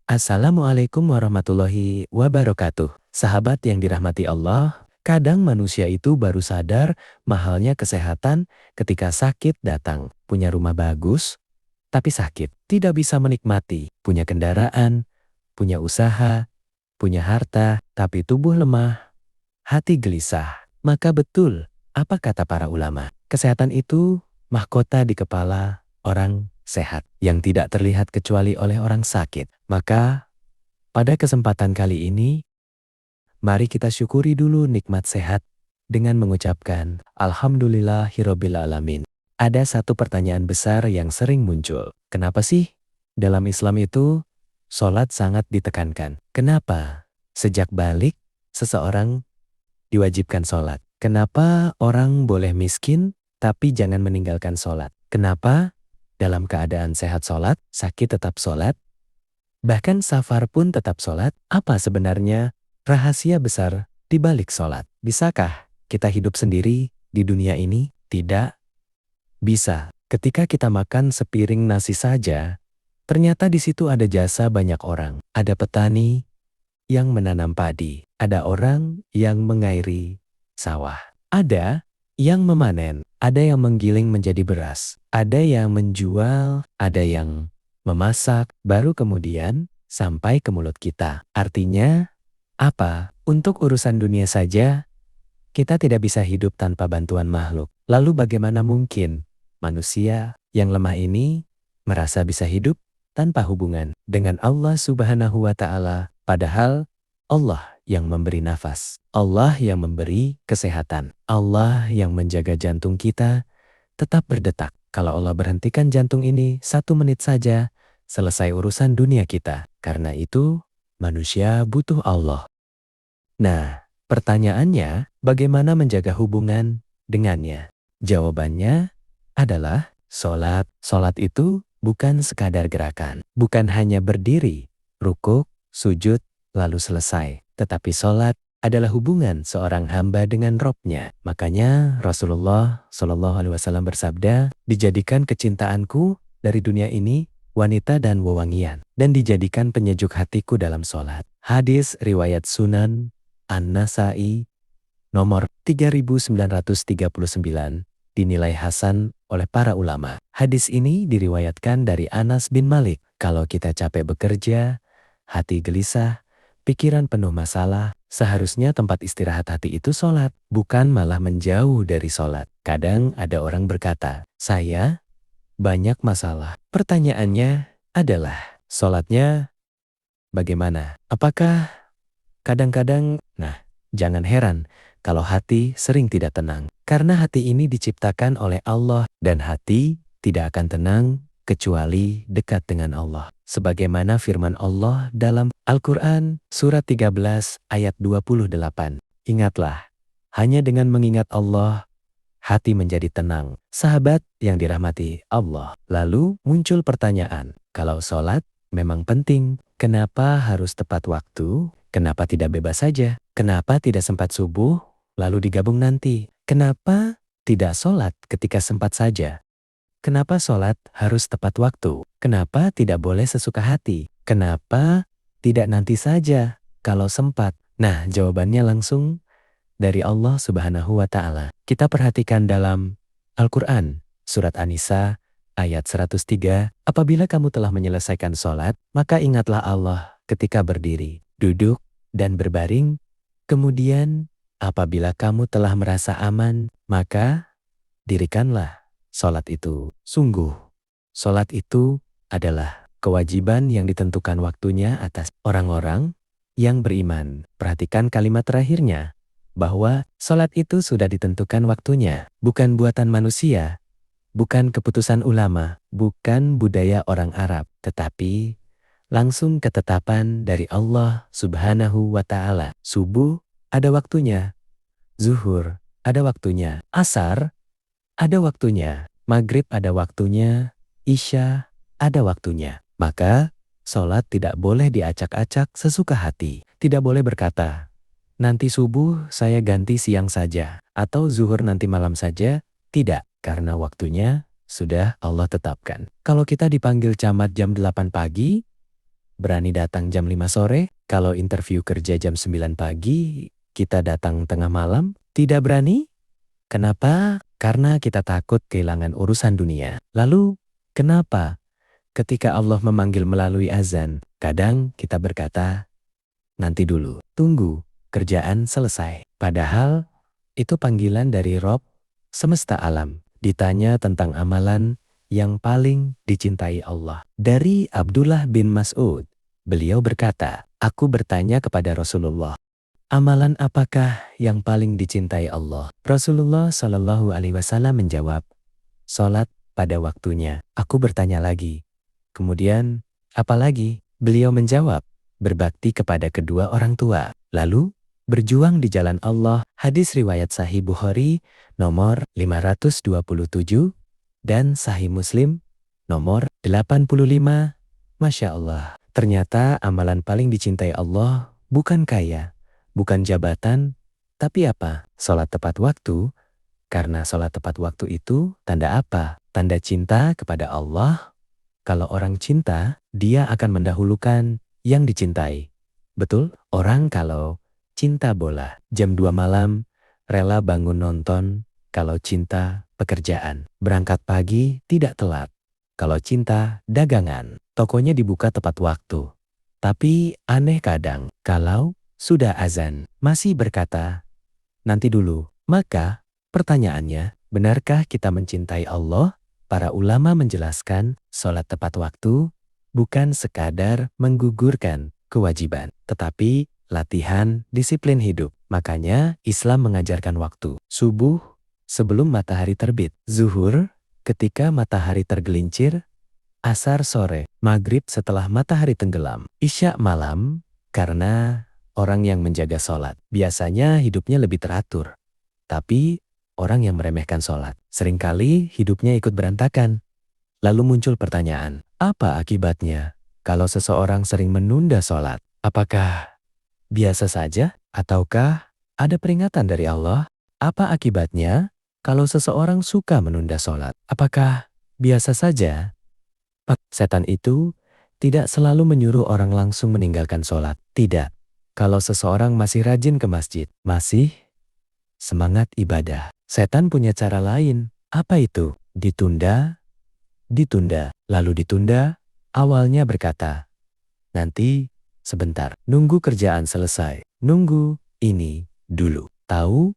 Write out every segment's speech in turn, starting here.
Assalamualaikum warahmatullahi wabarakatuh. Sahabat yang dirahmati Allah, kadang manusia itu baru sadar mahalnya kesehatan ketika sakit datang. Punya rumah bagus, tapi sakit. Tidak bisa menikmati. Punya kendaraan, punya usaha, punya harta, tapi tubuh lemah, hati gelisah. Maka betul, apa kata para ulama? Kesehatan itu mahkota di kepala orang sehat yang tidak terlihat kecuali oleh orang sakit. Maka pada kesempatan kali ini, mari kita syukuri dulu nikmat sehat dengan mengucapkan Alhamdulillahirobbil alamin. Ada satu pertanyaan besar yang sering muncul. Kenapa sih dalam Islam itu sholat sangat ditekankan? Kenapa sejak balik seseorang diwajibkan sholat? Kenapa orang boleh miskin tapi jangan meninggalkan sholat? Kenapa dalam keadaan sehat sholat, sakit tetap sholat, bahkan safar pun tetap sholat? Apa sebenarnya rahasia besar di balik sholat? Bisakah kita hidup sendiri di dunia ini? Tidak bisa. Ketika kita makan sepiring nasi saja, ternyata di situ ada jasa banyak orang. Ada petani yang menanam padi, ada orang yang mengairi sawah, ada yang memanen, ada yang menggiling menjadi beras, ada yang menjual, ada yang memasak, baru kemudian sampai ke mulut kita. Artinya apa? Untuk urusan dunia saja, kita tidak bisa hidup tanpa bantuan makhluk. Lalu bagaimana mungkin manusia yang lemah ini merasa bisa hidup tanpa hubungan dengan Allah Subhanahu wa Ta'ala? Padahal Allah yang memberi nafas, Allah yang memberi kesehatan, Allah yang menjaga jantung kita tetap berdetak. Kalau Allah berhentikan jantung ini 1 menit saja, selesai urusan dunia kita. Karena itu, manusia butuh Allah. Nah, pertanyaannya, bagaimana menjaga hubungan dengannya? Jawabannya adalah sholat. Sholat itu bukan sekadar gerakan, bukan hanya berdiri, rukuk, sujud, lalu selesai. Tetapi sholat adalah hubungan seorang hamba dengan Robnya. Makanya Rasulullah SAW bersabda, dijadikan kecintaanku dari dunia ini wanita dan wewangian, dan dijadikan penyejuk hatiku dalam sholat. Hadis riwayat Sunan An-Nasai nomor 3939 dinilai hasan oleh para ulama. Hadis ini diriwayatkan dari Anas bin Malik. Kalau kita capek bekerja, hati gelisah, pikiran penuh masalah, seharusnya tempat istirahat hati itu sholat, bukan malah menjauh dari sholat. Kadang ada orang berkata, saya banyak masalah. Pertanyaannya adalah, sholatnya bagaimana? Apakah kadang-kadang, jangan heran kalau hati sering tidak tenang. Karena hati ini diciptakan oleh Allah dan hati tidak akan tenang kecuali dekat dengan Allah. Sebagaimana firman Allah dalam Al-Quran surat 13 ayat 28. Ingatlah, hanya dengan mengingat Allah, hati menjadi tenang. Sahabat yang dirahmati Allah. Lalu muncul pertanyaan, kalau sholat memang penting, kenapa harus tepat waktu? Kenapa tidak bebas saja? Kenapa tidak sempat subuh, lalu digabung nanti? Kenapa tidak sholat ketika sempat saja? Kenapa sholat harus tepat waktu? Kenapa tidak boleh sesuka hati? Kenapa tidak nanti saja kalau sempat? Nah, jawabannya langsung dari Allah Subhanahu wa Ta'ala. Kita perhatikan dalam Al-Quran, surat An-Nisa, ayat 103. Apabila kamu telah menyelesaikan sholat, maka ingatlah Allah ketika berdiri, duduk, dan berbaring. Kemudian, apabila kamu telah merasa aman, maka dirikanlah sholat itu. Sungguh, sholat itu adalah kewajiban yang ditentukan waktunya atas orang-orang yang beriman. Perhatikan kalimat terakhirnya, bahwa sholat itu sudah ditentukan waktunya, bukan buatan manusia, bukan keputusan ulama, bukan budaya orang Arab, tetapi langsung ketetapan dari Allah Subhanahu wa Ta'ala. Subuh ada waktunya, zuhur ada waktunya, asar ada waktunya, maghrib ada waktunya, isya ada waktunya. Maka sholat tidak boleh diacak-acak sesuka hati. Tidak boleh berkata, nanti subuh saya ganti siang saja, atau zuhur nanti malam saja. Tidak, karena waktunya sudah Allah tetapkan. Kalau kita dipanggil camat jam 8 pagi, berani datang jam 5 sore? Kalau interview kerja jam 9 pagi, kita datang tengah malam? Tidak berani? Kenapa? Karena kita takut kehilangan urusan dunia. Lalu, kenapa ketika Allah memanggil melalui azan, kadang kita berkata, nanti dulu, tunggu, kerjaan selesai. Padahal, itu panggilan dari Rob semesta alam. Ditanya tentang amalan yang paling dicintai Allah. Dari Abdullah bin Mas'ud, beliau berkata, aku bertanya kepada Rasulullah, amalan apakah yang paling dicintai Allah? Rasulullah Shallallahu Alaihi Wasallam menjawab, sholat pada waktunya. Aku bertanya lagi. Kemudian, apa lagi? Beliau menjawab, berbakti kepada kedua orang tua. Lalu, berjuang di jalan Allah. Hadis riwayat Sahih Bukhari nomor 527 dan Sahih Muslim nomor 85. Masya Allah. Ternyata amalan paling dicintai Allah bukan kaya, bukan jabatan, tapi apa? Sholat tepat waktu. Karena sholat tepat waktu itu tanda apa? Tanda cinta kepada Allah. Kalau orang cinta, dia akan mendahulukan yang dicintai. Betul? Orang kalau cinta bola, jam 2 malam, rela bangun nonton. Kalau cinta, pekerjaan. Berangkat pagi, tidak telat. Kalau cinta, dagangan. Tokonya dibuka tepat waktu. Tapi aneh kadang, kalau sudah azan, masih berkata, nanti dulu. Maka, pertanyaannya, benarkah kita mencintai Allah? Para ulama menjelaskan, sholat tepat waktu bukan sekadar menggugurkan kewajiban, tetapi latihan disiplin hidup. Makanya Islam mengajarkan waktu. Subuh sebelum matahari terbit, zuhur ketika matahari tergelincir, asar sore, maghrib setelah matahari tenggelam, isya malam karena orang yang menjaga sholat. Biasanya hidupnya lebih teratur. Tapi orang yang meremehkan sholat, seringkali hidupnya ikut berantakan. Lalu muncul pertanyaan, apa akibatnya kalau seseorang sering menunda sholat? Apakah biasa saja? Ataukah ada peringatan dari Allah? Apa akibatnya kalau seseorang suka menunda sholat? Apakah biasa saja? Setan itu tidak selalu menyuruh orang langsung meninggalkan sholat. Tidak. Kalau seseorang masih rajin ke masjid, masih semangat ibadah, setan punya cara lain. Apa itu? Ditunda, ditunda, lalu ditunda. Awalnya berkata, nanti, sebentar, nunggu kerjaan selesai, nunggu ini dulu. Tahu,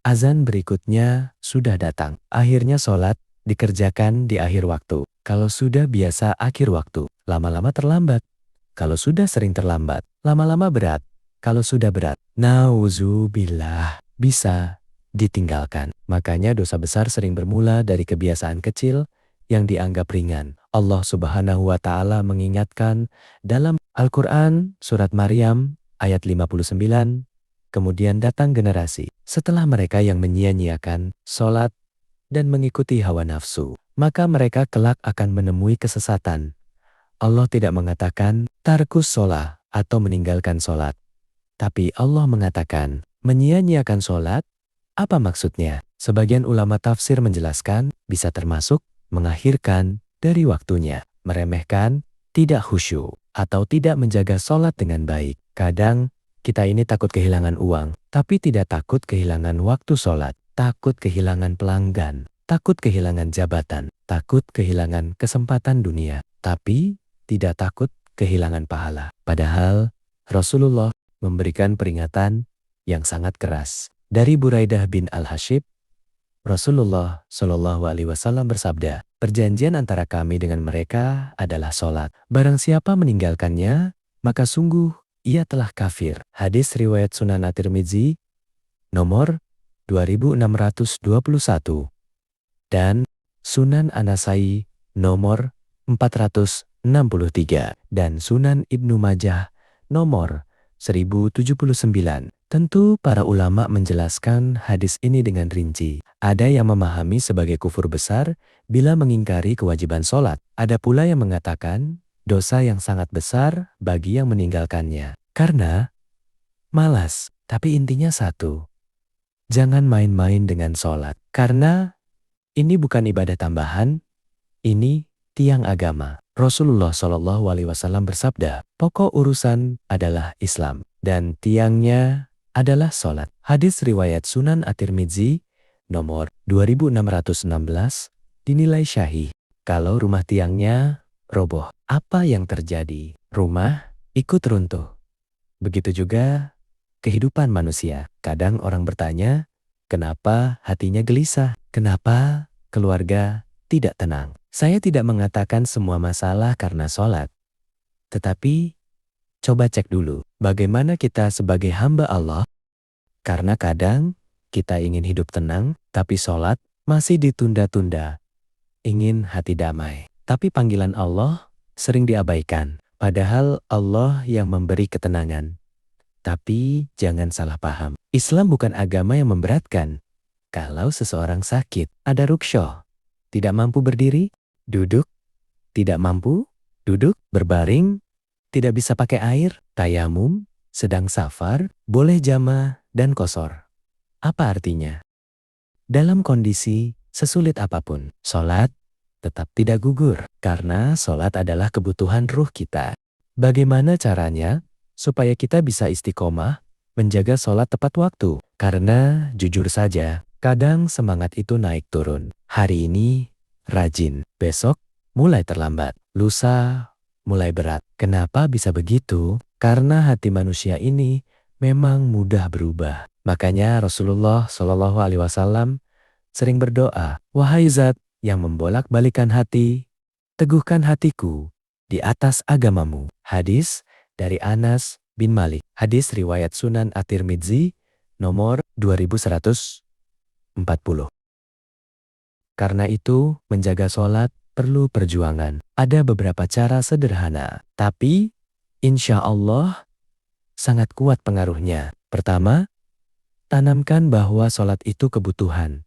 azan berikutnya sudah datang. Akhirnya sholat dikerjakan di akhir waktu. Kalau sudah biasa akhir waktu, lama-lama terlambat. Kalau sudah sering terlambat, lama-lama berat. Kalau sudah berat, nauzubillah, bisa ditinggalkan. Makanya dosa besar sering bermula dari kebiasaan kecil yang dianggap ringan. Allah Subhanahu wa Ta'ala mengingatkan dalam Al-Quran surat Maryam ayat 59, kemudian datang generasi setelah mereka yang menyia-nyiakan sholat dan mengikuti hawa nafsu, maka mereka kelak akan menemui kesesatan. Allah tidak mengatakan tarkus sholat atau meninggalkan sholat, tapi Allah mengatakan menyia-nyiakan sholat. Apa maksudnya? Sebagian ulama tafsir menjelaskan bisa termasuk mengakhirkan dari waktunya, meremehkan, tidak khusyuk, atau tidak menjaga sholat dengan baik. Kadang kita ini takut kehilangan uang, tapi tidak takut kehilangan waktu sholat, takut kehilangan pelanggan, takut kehilangan jabatan, takut kehilangan kesempatan dunia, tapi tidak takut kehilangan pahala. Padahal Rasulullah memberikan peringatan yang sangat keras. Dari Buraidah bin Al-Hashib, Rasulullah Shallallahu Alaihi Wasallam bersabda, perjanjian antara kami dengan mereka adalah sholat. Barang siapa meninggalkannya, maka sungguh ia telah kafir. Hadis riwayat Sunan At-Tirmidzi nomor 2621 dan Sunan An-Nasai nomor 463 dan Sunan Ibnu Majah nomor 1079. Tentu para ulama menjelaskan hadis ini dengan rinci. Ada yang memahami sebagai kufur besar bila mengingkari kewajiban sholat. Ada pula yang mengatakan dosa yang sangat besar bagi yang meninggalkannya. Karena malas, tapi intinya satu. Jangan main-main dengan sholat. Karena ini bukan ibadah tambahan, ini tiang agama. Rasulullah Shallallahu Alaihi Wasallam bersabda, pokok urusan adalah Islam dan tiangnya adalah sholat. Hadis riwayat Sunan At-Tirmidzi nomor 2616 dinilai syahih. Kalau rumah tiangnya roboh, apa yang terjadi? Rumah ikut runtuh. Begitu juga kehidupan manusia. Kadang orang bertanya, kenapa hatinya gelisah? Kenapa keluarga tidak tenang? Saya tidak mengatakan semua masalah karena sholat. Tetapi coba cek dulu bagaimana kita sebagai hamba Allah. Karena kadang kita ingin hidup tenang, tapi sholat masih ditunda-tunda. Ingin hati damai. Tapi panggilan Allah sering diabaikan. Padahal Allah yang memberi ketenangan. Tapi jangan salah paham. Islam bukan agama yang memberatkan. Kalau seseorang sakit, ada rukshoh. Tidak mampu berdiri, duduk. Tidak mampu, duduk, berbaring. Tidak bisa pakai air, tayamum. Sedang safar, boleh jama dan qashar. Apa artinya? Dalam kondisi sesulit apapun, sholat tetap tidak gugur. Karena sholat adalah kebutuhan ruh kita. Bagaimana caranya? Supaya kita bisa istiqomah, menjaga sholat tepat waktu. Karena jujur saja, kadang semangat itu naik turun. Hari ini rajin, besok mulai terlambat, lusa mulai berat. Kenapa bisa begitu? Karena hati manusia ini memang mudah berubah. Makanya Rasulullah Shallallahu Alaihi Wasallam sering berdoa, wahai Zat yang membolak-balikan hati, teguhkan hatiku di atas agamamu. Hadis dari Anas bin Malik. Hadis riwayat Sunan At-Tirmidzi nomor 2140. Karena itu, menjaga sholat perlu perjuangan. Ada beberapa cara sederhana, tapi insya Allah sangat kuat pengaruhnya. Pertama, tanamkan bahwa sholat itu kebutuhan,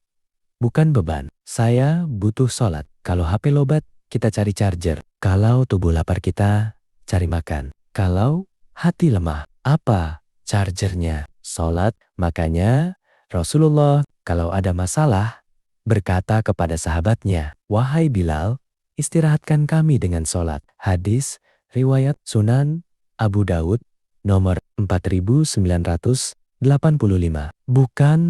bukan beban. Saya butuh sholat. Kalau HP lobat, kita cari charger. Kalau tubuh lapar, kita cari makan. Kalau hati lemah, apa chargernya? Sholat. Makanya Rasulullah kalau ada masalah berkata kepada sahabatnya, wahai Bilal, istirahatkan kami dengan sholat. Hadis riwayat Sunan Abu Daud nomor 4985. Bukan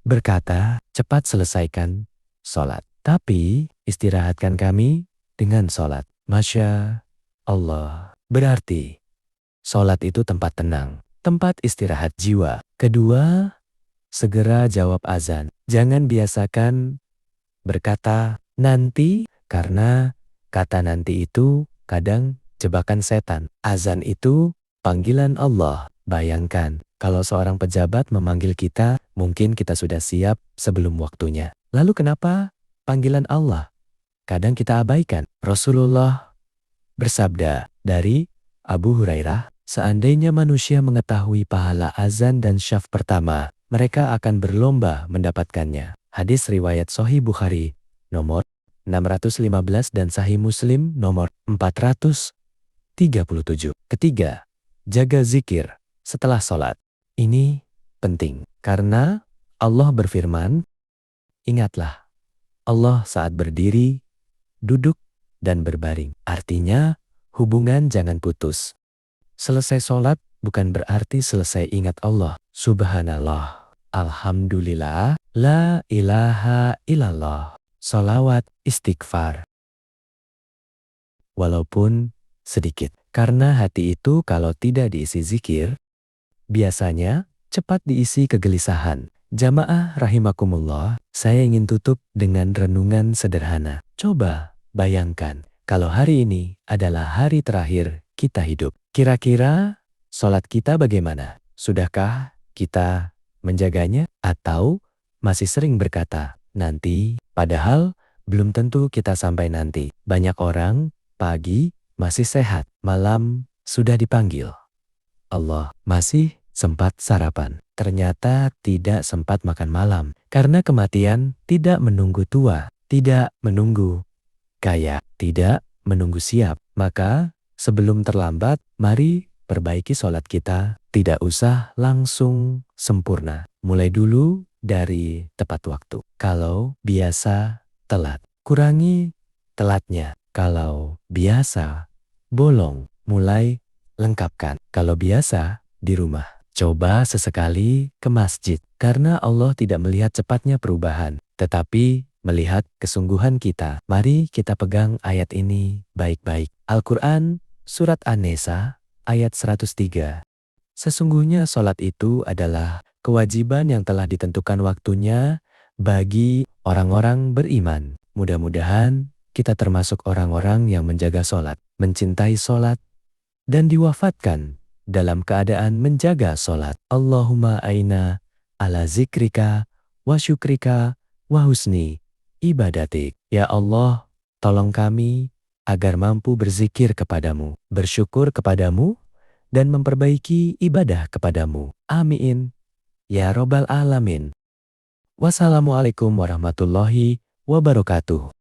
berkata cepat selesaikan sholat, tapi istirahatkan kami dengan sholat. Masya Allah. Berarti sholat itu tempat tenang, tempat istirahat jiwa. Kedua, segera jawab azan. Jangan biasakan berkata nanti, karena kata nanti itu kadang jebakan setan. Azan itu panggilan Allah. Bayangkan kalau seorang pejabat memanggil kita, mungkin kita sudah siap sebelum waktunya. Lalu kenapa panggilan Allah kadang kita abaikan? Rasulullah bersabda dari Abu Hurairah, seandainya manusia mengetahui pahala azan dan syaf pertama, mereka akan berlomba mendapatkannya. Hadis riwayat Sahih Bukhari nomor 615 dan Sahih Muslim nomor 437. Ketiga, jaga zikir setelah sholat. Ini penting karena Allah berfirman, ingatlah Allah saat berdiri, duduk, dan berbaring. Artinya, hubungan jangan putus. Selesai sholat bukan berarti selesai ingat Allah. Subhanallah, alhamdulillah, la ilaha illallah. Sholawat, istighfar. Walaupun sedikit. Karena hati itu kalau tidak diisi zikir, biasanya cepat diisi kegelisahan. Jamaah rahimakumullah, saya ingin tutup dengan renungan sederhana. Coba bayangkan, kalau hari ini adalah hari terakhir kita hidup. Kira-kira sholat kita bagaimana? Sudahkah kita menjaganya? Atau masih sering berkata, nanti, padahal belum tentu kita sampai nanti. Banyak orang pagi masih sehat, malam sudah dipanggil Allah, masih sempat sarapan. Ternyata tidak sempat makan malam. Karena kematian tidak menunggu tua, tidak menunggu kaya, tidak menunggu siap. Maka sebelum terlambat, mari perbaiki sholat kita. Tidak usah langsung sempurna. Mulai dulu dari tepat waktu. Kalau biasa telat, kurangi telatnya. Kalau biasa, bolong, mulai lengkapkan. Kalau biasa, di rumah. Coba sesekali ke masjid. Karena Allah tidak melihat cepatnya perubahan, tetapi melihat kesungguhan kita. Mari kita pegang ayat ini baik-baik. Al-Quran, Surat An-Nisa, ayat 103. Sesungguhnya sholat itu adalah kewajiban yang telah ditentukan waktunya bagi orang-orang beriman. Mudah-mudahan kita termasuk orang-orang yang menjaga sholat, mencintai sholat, dan diwafatkan dalam keadaan menjaga sholat. Allahumma aina ala zikrika wa syukrika wa husni ibadatik. Ya Allah, tolong kami agar mampu berzikir kepadamu, bersyukur kepadamu, dan memperbaiki ibadah kepadamu. Amin. Ya Robbal Alamin. Wassalamualaikum warahmatullahi wabarakatuh.